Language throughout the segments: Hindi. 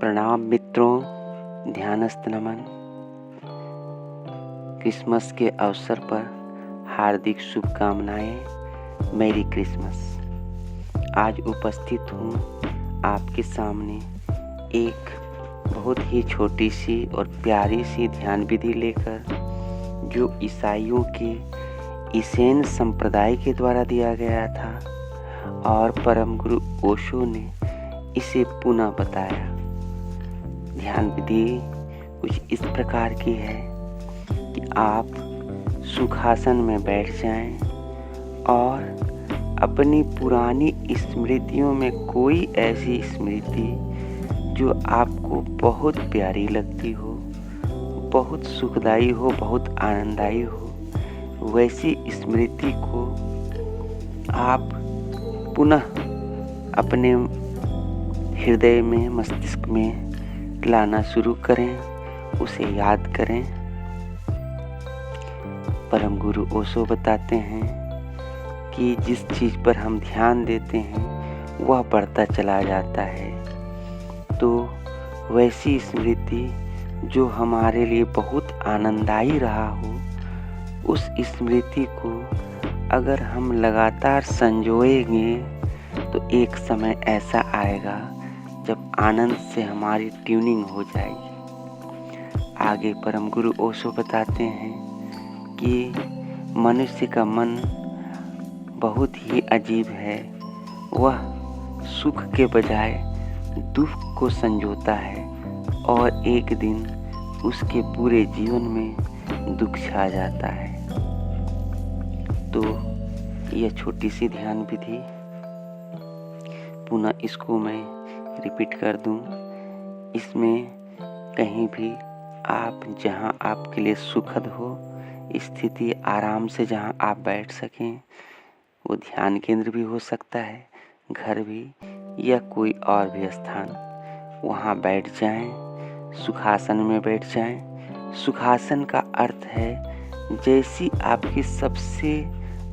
प्रणाम मित्रों, ध्यानस्थ नमन। क्रिसमस के अवसर पर हार्दिक शुभकामनाएं। Merry Christmas. आज उपस्थित हूँ आपके सामने एक बहुत ही छोटी सी और प्यारी सी ध्यान विधि लेकर, जो ईसाइयों के ईसेन संप्रदाय के द्वारा दिया गया था और परम गुरु ओशो ने इसे पुनः बताया। ध्यान विधि कुछ इस प्रकार की है कि आप सुखासन में बैठ जाएं और अपनी पुरानी स्मृतियों में कोई ऐसी स्मृति जो आपको बहुत प्यारी लगती हो, बहुत सुखदायी हो, बहुत आनंददायी हो, वैसी स्मृति को आप पुनः अपने हृदय में, मस्तिष्क में लाना शुरू करें, उसे याद करें। परम गुरु ओशो बताते हैं कि जिस चीज़ पर हम ध्यान देते हैं वह बढ़ता चला जाता है। तो वैसी स्मृति जो हमारे लिए बहुत आनंददायी रहा हो, उस स्मृति को अगर हम लगातार संजोएंगे तो एक समय ऐसा आएगा जब आनंद से हमारी ट्यूनिंग हो जाएगी। आगे परम गुरु ओशो बताते हैं कि मनुष्य का मन बहुत ही अजीब है। वह सुख के बजाय दुख को संजोता है और एक दिन उसके पूरे जीवन में दुख छा जाता है। तो यह छोटी सी ध्यान विधि पुनः इसको मैं रिपीट कर दूं। इसमें कहीं भी आप जहां आपके लिए सुखद हो स्थिति, आराम से जहां आप बैठ सकें, वो ध्यान केंद्र भी हो सकता है, घर भी, या कोई और भी स्थान, वहां बैठ जाएं, सुखासन में बैठ जाएं। सुखासन का अर्थ है जैसी आपकी सबसे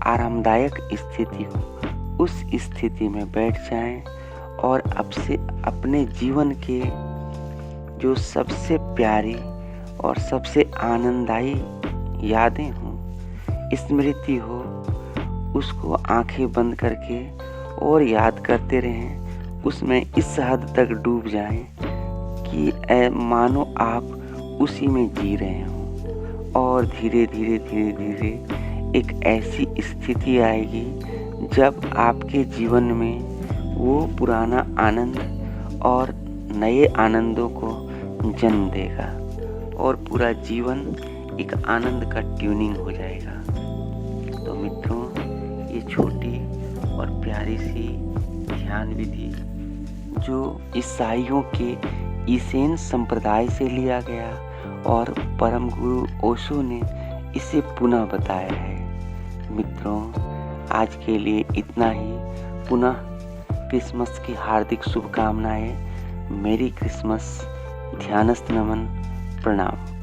आरामदायक स्थिति हो उस स्थिति में बैठ जाएं और अब से अपने जीवन के जो सबसे प्यारी और सबसे आनंददायी यादें हों, स्मृति हो, उसको आंखें बंद करके और याद करते रहें। उसमें इस हद तक डूब जाएं कि मानो आप उसी में जी रहे हों। और धीरे धीरे धीरे धीरे एक ऐसी स्थिति आएगी जब आपके जीवन में वो पुराना आनंद और नए आनंदों को जन्म देगा और पूरा जीवन एक आनंद का ट्यूनिंग हो जाएगा। तो मित्रों, ये छोटी और प्यारी सी ध्यान विधि जो ईसाइयों के ईसेन संप्रदाय से लिया गया और परम गुरु ओशो ने इसे पुनः बताया है। मित्रों, आज के लिए इतना ही। पुनः क्रिसमस की हार्दिक शुभकामनाएं। मेरी क्रिसमस। ध्यानस्थ नमन। प्रणाम।